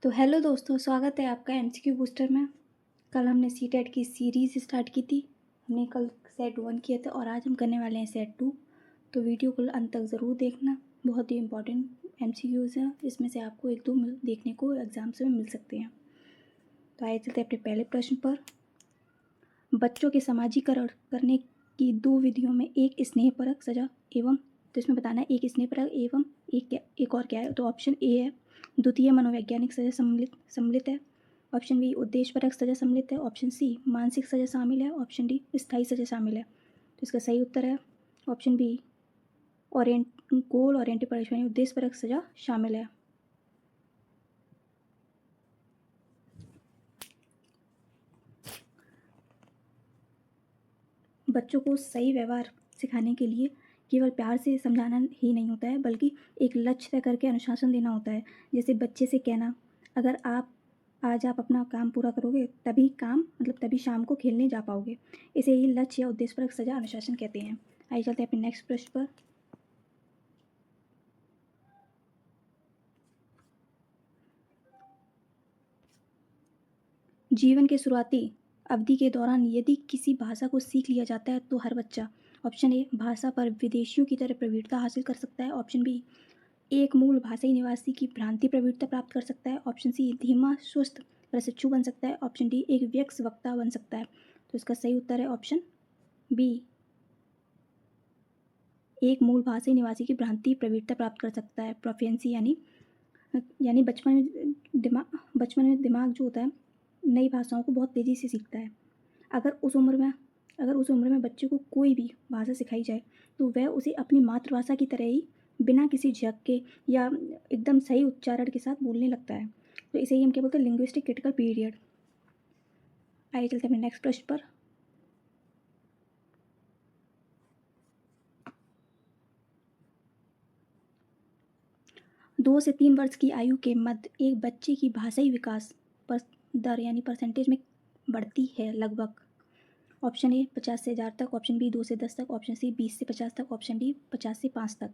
तो हेलो दोस्तों, स्वागत है आपका एमसीक्यू बूस्टर में। कल हमने सीटेट की सीरीज़ स्टार्ट की थी। हमने कल सेट 1 किया था और आज हम करने वाले हैं सेट 2। तो वीडियो को अंत तक ज़रूर देखना, बहुत ही इंपॉर्टेंट एमसीक्यूज़ हैं। इसमें से आपको एक दो देखने को एग्जाम्स में मिल सकते हैं। तो आइए चलते अपने पहले प्रश्न पर। बच्चों के समाजीकरण करने की दो विधियों में एक स्नेहपरक सजा एवं, तो इसमें बताना है एक स्नेहपरक एवं एक और क्या है। तो ऑप्शन ए है द्वितीय मनोवैज्ञानिक सजा सम्मिलित है। ऑप्शन बी उद्देश्यपरक सजा सम्मिलित है। ऑप्शन सी मानसिक सजा शामिल है। ऑप्शन डी स्थायी सजा शामिल है। तो इसका सही उत्तर है option B goal oriented punishment उद्देश्यपरक सजा शामिल है। बच्चों को सही व्यवहार सिखाने के लिए केवल प्यार से समझाना ही नहीं होता है, बल्कि एक लक्ष्य तय करके अनुशासन देना होता है। जैसे बच्चे से कहना, अगर आज आप अपना काम पूरा करोगे तभी शाम को खेलने जा पाओगे। इसे ही लक्ष्य या उद्देश्यपरक सजा अनुशासन कहते हैं। आइए चलते हैं अपने नेक्स्ट प्रश्न पर। जीवन के शुरुआती अवधि के दौरान यदि किसी भाषा को सीख लिया जाता है तो हर बच्चा, ऑप्शन ए भाषा पर विदेशियों की तरह प्रवीणता हासिल कर सकता है। ऑप्शन बी एक मूल भाषाई निवासी की भ्रांति प्रवृत्ति प्राप्त कर सकता है। ऑप्शन सी धीमा स्वस्थ प्रशिक्षु बन सकता है। ऑप्शन डी एक व्यक्ति वक्ता बन सकता है। तो इसका सही उत्तर है ऑप्शन बी एक मूल भाषाई निवासी की भ्रांति प्रवृत्ति प्राप्त कर सकता है। प्रोफियंसी यानी बचपन में दिमाग जो होता है नई भाषाओं को बहुत तेज़ी से सीखता है। अगर उस उम्र में बच्चे को कोई भी भाषा सिखाई जाए तो वह उसे अपनी मातृभाषा की तरह ही बिना किसी झक के या एकदम सही उच्चारण के साथ बोलने लगता है। तो इसे ही हम क्या बोलते हैं, लिंग्विस्टिक क्रिटिकल पीरियड। आइए चलते हैं नेक्स्ट प्रश्न पर। दो से 3 वर्ष की आयु के मध्य एक बच्चे की भाषाई विकास पर दर यानी परसेंटेज में बढ़ती है लगभग। ऑप्शन ए 50 से 1000 तक। ऑप्शन बी 2 से 10 तक। ऑप्शन सी 20 से 50 तक। ऑप्शन डी 50 से 5 तक।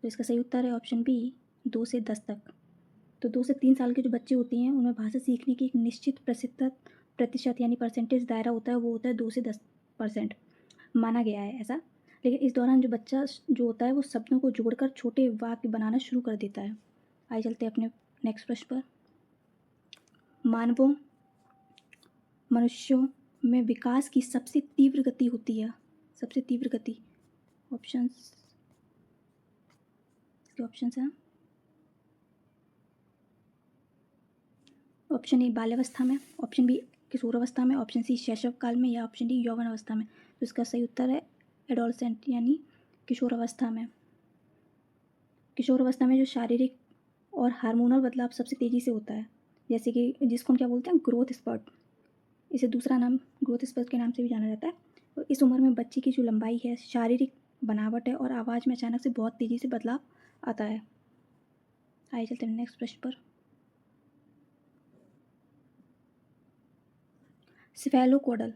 तो इसका सही उत्तर है ऑप्शन बी 2 से 10 तक। तो 2 से 3 साल के जो बच्चे होते हैं उनमें भाषा सीखने की एक निश्चित प्रतिशत यानी परसेंटेज दायरा होता है, वो होता है 2 से 10% माना गया है ऐसा। लेकिन इस दौरान जो बच्चा जो होता है वो शब्दों को जोड़कर छोटे वाक्य बनाना शुरू कर देता है। आइए चलते हैं अपने नेक्स्ट प्रश्न पर। मनुष्यों में विकास की सबसे तीव्र गति होती है, सबसे तीव्र गति। ऑप्शंस हैं ऑप्शन ए बाल्यावस्था में। ऑप्शन बी किशोरावस्था में। ऑप्शन सी शैशव काल में। या ऑप्शन डी यौवन अवस्था में। तो इसका सही उत्तर है एडोलसेंट यानी किशोरावस्था में। किशोरावस्था में जो शारीरिक और हार्मोनल बदलाव सबसे तेज़ी से होता है, जैसे कि जिसको हम क्या बोलते हैं, ग्रोथ स्पर्ट। इसे दूसरा नाम ग्रोथ स्पर्ट के नाम से भी जाना जाता है। तो इस उम्र में बच्चे की जो लंबाई है, शारीरिक बनावट है और आवाज़ में अचानक से बहुत तेज़ी से बदलाव आता है। आइए चलते हैं नेक्स्ट प्रश्न पर। सिफेलोकोडल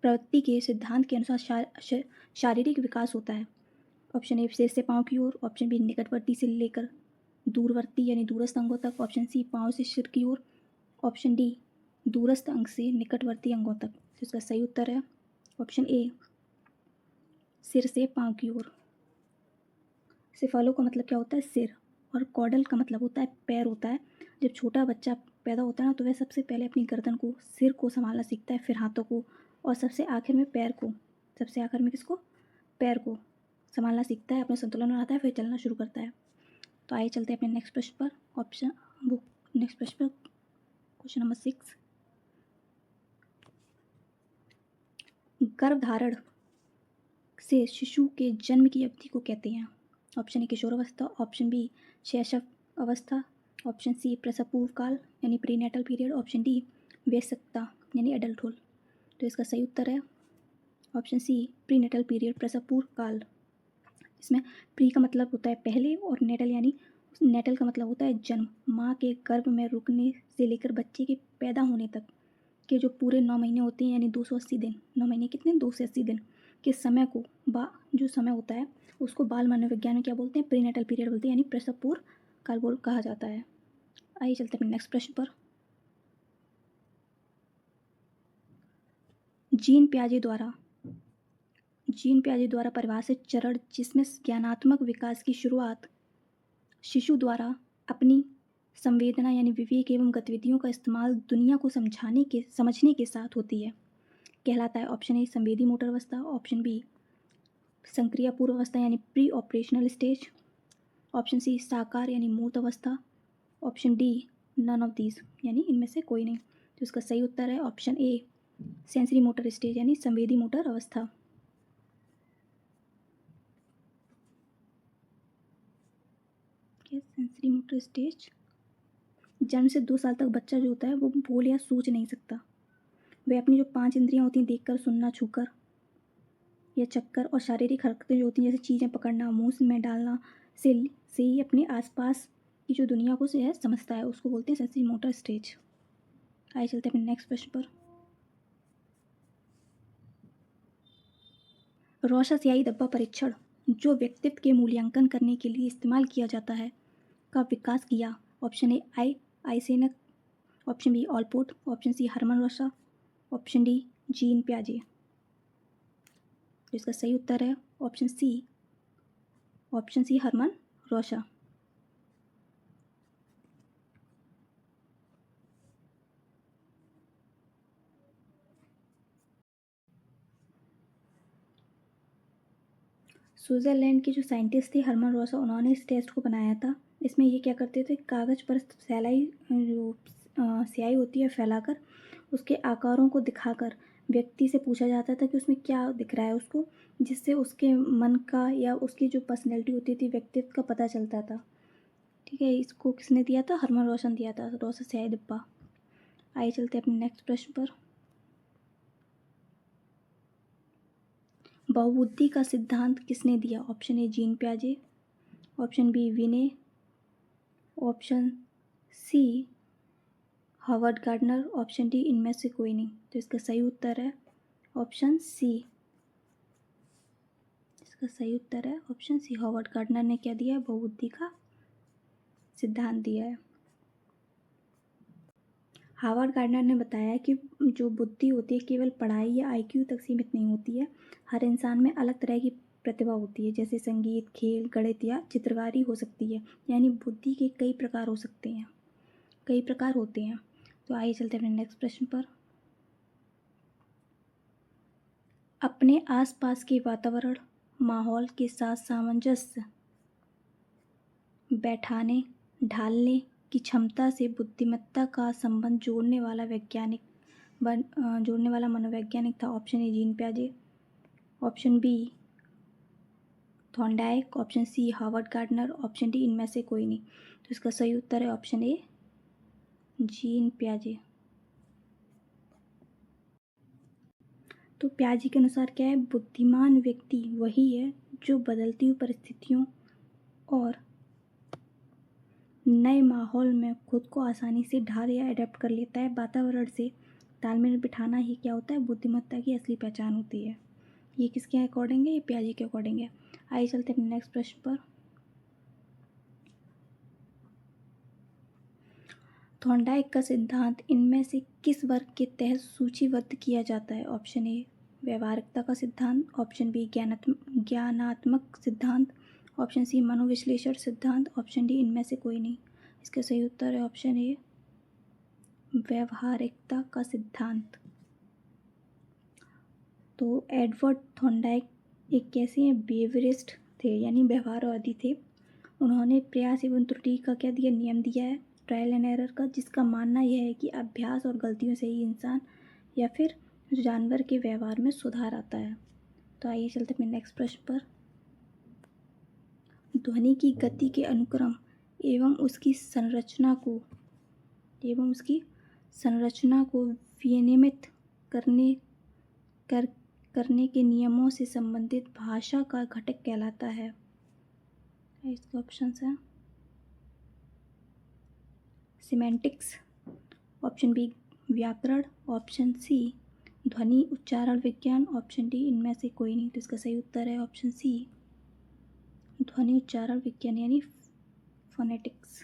प्रवृत्ति के सिद्धांत के अनुसार शारीरिक विकास होता है। ऑप्शन ए सिर से पाँव की ओर। ऑप्शन बी निकटवर्ती से लेकर दूरवर्ती यानी दूरस्थ अंगों तक। ऑप्शन सी पाँव से सिर की ओर। ऑप्शन डी दूरस्थ अंग से निकटवर्ती अंगों तक। तो इसका सही उत्तर है ऑप्शन ए सिर से पाँव की ओर। सिफालो का मतलब क्या होता है, सिर, और कॉडल का मतलब होता है पैर होता है। जब छोटा बच्चा पैदा होता है ना तो वह सबसे पहले अपनी गर्दन को, सिर को संभालना सीखता है, फिर हाथों को, और सबसे आखिर में पैर को। सबसे आखिर में किसको, पैर को संभालना सीखता है, अपना संतुलन बनाता है, फिर चलना शुरू करता है। तो आइए चलते हैं अपने नेक्स्ट प्रश्न पर। नेक्स्ट प्रश्न पर क्वेश्चन नंबर 6। गर्भधारण से शिशु के जन्म की अवधि को कहते हैं। ऑप्शन ए किशोरावस्था। ऑप्शन बी शैशव अवस्था। ऑप्शन सी प्रसव पूर्व काल यानी प्रीनेटल पीरियड। ऑप्शन डी वयस्कता यानी एडल्टहुड। तो इसका सही उत्तर है ऑप्शन सी प्रीनेटल पीरियड, प्रसव पूर्व काल। इसमें प्री का मतलब होता है पहले और नेटल का मतलब होता है जन्म। माँ के गर्भ में रुकने से लेकर बच्चे के पैदा होने तक के जो पूरे 9 महीने होते हैं यानी 280 दिन। 9 महीने कितने, 280 दिन। के समय को जो समय होता है उसको बाल मनोविज्ञान में क्या बोलते हैं? प्रीनेटल पीरियड बोलते हैं, यानी प्रसव पूर्व काल कहा जाता है। आइए चलते हैं अपने नेक्स्ट प्रश्न पर। जीन पियाजे द्वारा परिभाषित चरण जिसमें ज्ञानात्मक विकास की शुरुआत शिशु द्वारा अपनी संवेदना यानी विवेक एवं गतिविधियों का इस्तेमाल दुनिया को समझने के साथ होती है, कहलाता है। ऑप्शन ए संवेदी मोटर अवस्था, ऑप्शन बी संक्रिया पूर्व अवस्था यानी pre operational stage, option C साकार यानी मूर्त अवस्था, option D none of these यानी इनमें से कोई नहीं। तो इसका सही उत्तर है option A sensory motor stage यानी संवेदी मोटर अवस्था। सेंसरी मोटर स्टेज, जन्म से 2 साल तक बच्चा जो होता है वो बोल या सोच नहीं सकता। वह अपनी जो 5 इंद्रियां होती हैं, देखकर, सुनना, छूकर या चक्कर, और शारीरिक हरकतें जो होती हैं जैसे चीज़ें पकड़ना, मुंह में डालना से ही अपने आसपास की जो दुनिया को है समझता है, उसको बोलते हैं सेंसरी मोटर स्टेज। आइए चलते हैं अपने नेक्स्ट प्रश्न पर। रोशा स्याही धब्बा परीक्षण जो व्यक्तित्व के मूल्यांकन करने के लिए इस्तेमाल किया जाता है का विकास किया? Option A Eysenck, option B Allport, option C Hermann Rorschach, option D Jean पियाजे। इसका सही उत्तर है option C Hermann Rorschach. Switzerland के जो साइंटिस्ट थे हरमन रोशा, उन्होंने इस टेस्ट को बनाया था। इसमें ये क्या करते थे, कागज़ पर स्याही होती है फैलाकर उसके आकारों को दिखाकर व्यक्ति से पूछा जाता था कि उसमें क्या दिख रहा है उसको, जिससे उसके मन का या उसकी जो पर्सनैलिटी होती थी, व्यक्तित्व का पता चलता था। ठीक है, इसको किसने दिया था? हरमन रोशन दिया था, रोशा स्याही डिब्बा। आइए चलते हैं अपने नेक्स्ट प्रश्न पर। बहुबुद्धि का सिद्धांत किसने दिया? ऑप्शन ए जीन पियाजे, ऑप्शन बी विने, option C Harvard Gardner, option D इनमें से कोई नहीं। तो इसका सही उत्तर है ऑप्शन सी। इसका सही उत्तर है ऑप्शन सी, हार्वर्ड गार्डनर ने क्या दिया है? बहुबुद्धि का सिद्धांत दिया है। हार्वर्ड गार्डनर ने बताया कि जो बुद्धि होती है केवल पढ़ाई या आईक्यू तक सीमित नहीं होती है। हर इंसान में अलग तरह की प्रतिभा होती है, जैसे संगीत, खेल, गणित या चित्रकारी हो सकती है। यानी बुद्धि के कई प्रकार हो सकते हैं, कई प्रकार होते हैं। तो आइए चलते हैं अपने नेक्स्ट प्रश्न पर। अपने आसपास के वातावरण माहौल के साथ सामंजस्य बैठाने ढालने की क्षमता से बुद्धिमत्ता का संबंध जोड़ने वाला मनोवैज्ञानिक था। ऑप्शन ए जीन पियाजे, option B Thorndike, option C Harvard Gardner, option D इनमें से कोई नहीं। तो इसका सही उत्तर है ऑप्शन ए जीन पियाजे। तो पियाजे के अनुसार क्या है? बुद्धिमान व्यक्ति वही है जो बदलती हुई परिस्थितियों और नए माहौल में खुद को आसानी से ढाल या अडेप्ट कर लेता है। वातावरण से तालमेल बिठाना ही क्या होता है? बुद्धिमत्ता की असली पहचान होती है। ये किसके अकॉर्डिंग है? ये पियाजे के अकॉर्डिंग है। आइए चलते हैं अपने नेक्स्ट प्रश्न पर। थॉर्नडाइक का सिद्धांत इनमें से किस वर्ग के तहत सूचीबद्ध किया जाता है? ऑप्शन ए व्यवहारिकता का सिद्धांत, ऑप्शन बी ज्ञानात्मक सिद्धांत, ऑप्शन सी मनोविश्लेषण सिद्धांत, ऑप्शन डी इनमें से कोई नहीं। इसका सही उत्तर है ऑप्शन ए व्यवहारिकता का सिद्धांत। तो एडवर्ड थॉर्नडाइक एक कैसे हैं? बिहेवियरिस्ट थे, यानी व्यवहारवादी थे। उन्होंने प्रयास एवं त्रुटि का क्या दिया? नियम दिया है, ट्रायल एंड एरर का, जिसका मानना यह है कि अभ्यास और गलतियों से ही इंसान या फिर जानवर के व्यवहार में सुधार आता है। तो आइए चलते अपने नेक्स्ट प्रश्न पर। ध्वनि की गति के अनुक्रम एवं उसकी संरचना को विनियमित करने के नियमों से संबंधित भाषा का घटक कहलाता है। इसके ऑप्शंस हैं सिमेंटिक्स, ऑप्शन बी व्याकरण, ऑप्शन सी ध्वनि उच्चारण विज्ञान, ऑप्शन डी इनमें से कोई नहीं। तो इसका सही उत्तर है ऑप्शन सी, ध्वनि उच्चारण विज्ञान यानी फोनेटिक्स।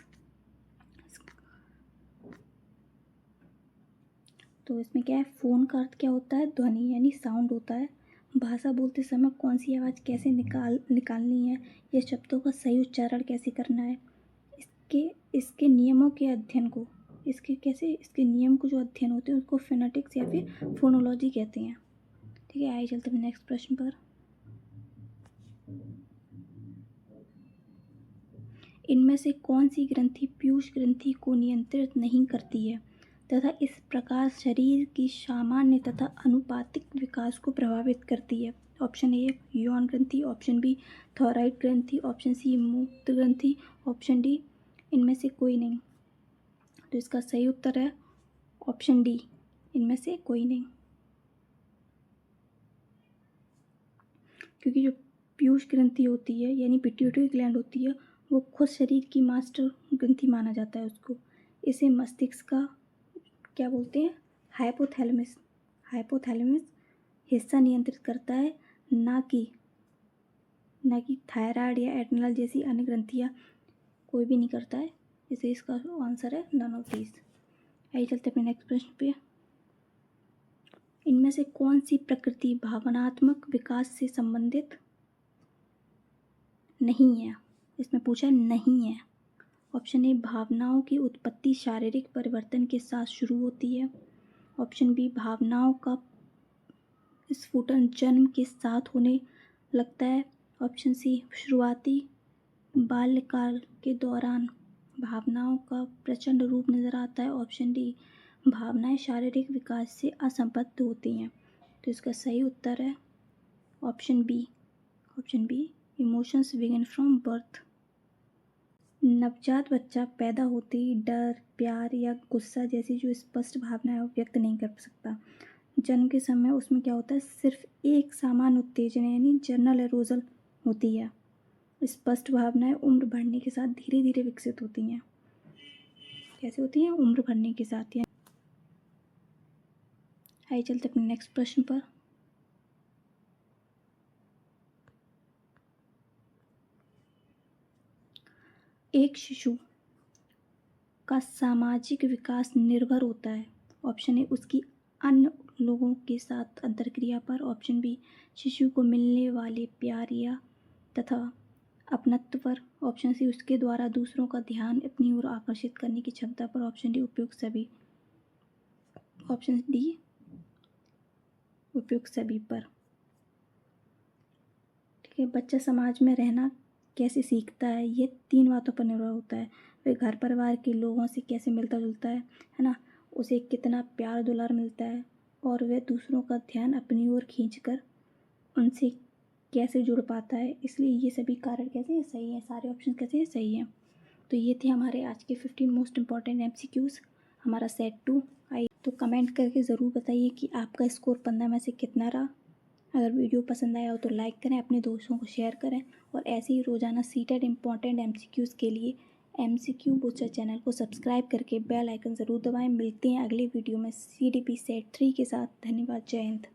तो इसमें क्या है, फ़ोन का अर्थ क्या होता है, ध्वनि यानी साउंड होता है। भाषा बोलते समय कौन सी आवाज़ कैसे निकालनी है, या शब्दों का सही उच्चारण कैसे करना है, इसके नियमों के अध्ययन को, इसके नियम को जो अध्ययन होते हैं उसको फोनेटिक्स या फिर फोनोलॉजी कहते हैं। ठीक है, आइए चलते हैं नेक्स्ट प्रश्न पर। इनमें से कौन सी ग्रंथि पीयूष ग्रंथि को नियंत्रित नहीं करती है तथा इस प्रकार शरीर की सामान्य तथा अनुपातिक विकास को प्रभावित करती है? ऑप्शन ए यौन ग्रंथि, ऑप्शन बी थायराइड ग्रंथि, ऑप्शन सी मूत्र ग्रंथि, ऑप्शन डी इनमें से कोई नहीं। तो इसका सही उत्तर है ऑप्शन डी, इनमें से कोई नहीं। क्योंकि जो पीयूष ग्रंथि होती है यानी पिट्यूटरी ग्लैंड होती है, वो खुद शरीर की मास्टर ग्रंथि माना जाता है उसको। इसे मस्तिष्क का क्या बोलते हैं, हाइपोथैलेमस हिस्सा नियंत्रित करता है, ना कि थायराइड या एड्रिनल जैसी अन्य ग्रंथियाँ कोई भी नहीं करता है। इसलिए इसका आंसर है नन ऑफ दीज। आइए चलते अपने नेक्स्ट प्रश्न पे। इनमें से कौन सी प्रकृति भावनात्मक विकास से संबंधित नहीं है? इसमें पूछा नहीं है। ऑप्शन ए भावनाओं की उत्पत्ति शारीरिक परिवर्तन के साथ शुरू होती है, ऑप्शन बी भावनाओं का स्फुटन जन्म के साथ होने लगता है, ऑप्शन सी शुरुआती बाल्यकाल के दौरान भावनाओं का प्रचंड रूप नज़र आता है, ऑप्शन डी भावनाएं शारीरिक विकास से असंबद्ध होती हैं। तो इसका सही उत्तर है option B emotions begin from birth. नवजात बच्चा पैदा होते ही डर, प्यार या गुस्सा जैसी जो स्पष्ट भावनाएं व्यक्त नहीं कर सकता। जन्म के समय उसमें क्या होता है, सिर्फ एक सामान्य उत्तेजना यानी जनरल एरोजल होती है। स्पष्ट भावनाएं उम्र बढ़ने के साथ धीरे धीरे विकसित होती हैं। कैसे होती हैं, उम्र बढ़ने के साथ। आइए चलते अपने नेक्स्ट प्रश्न पर। एक शिशु का सामाजिक विकास निर्भर होता है, ऑप्शन ए उसकी अन्य लोगों के साथ अंतरक्रिया पर, ऑप्शन बी शिशु को मिलने वाले प्यार या तथा अपनत्व पर, ऑप्शन सी उसके द्वारा दूसरों का ध्यान अपनी ओर आकर्षित करने की क्षमता पर, ऑप्शन डी उपयुक्त सभी पर। ठीक है, बच्चा समाज में रहना कैसे सीखता है, ये 3 बातों पर निर्भर होता है। वह घर परिवार के लोगों से कैसे मिलता जुलता है ना, उसे कितना प्यार दुलार मिलता है, और वह दूसरों का ध्यान अपनी ओर खींचकर उनसे कैसे जुड़ पाता है। इसलिए ये सभी कारण कैसे हैं, सही हैं, सारे ऑप्शन कैसे हैं, सही हैं। तो ये थे हमारे आज के 15 मोस्ट इम्पॉर्टेंट MCQs, हमारा सेट 2। आई तो कमेंट करके ज़रूर बताइए कि आपका स्कोर 15 में से कितना रहा। अगर वीडियो पसंद आया हो तो लाइक करें, अपने दोस्तों को शेयर करें, और ऐसे ही रोज़ाना सीटेड इम्पॉर्टेंट MCQs के लिए MCQ बूस्टर चैनल को सब्सक्राइब करके बेल आइकन ज़रूर दबाएं। मिलते हैं अगले वीडियो में CDP सेट 3 के साथ। धन्यवाद, जय हिंद।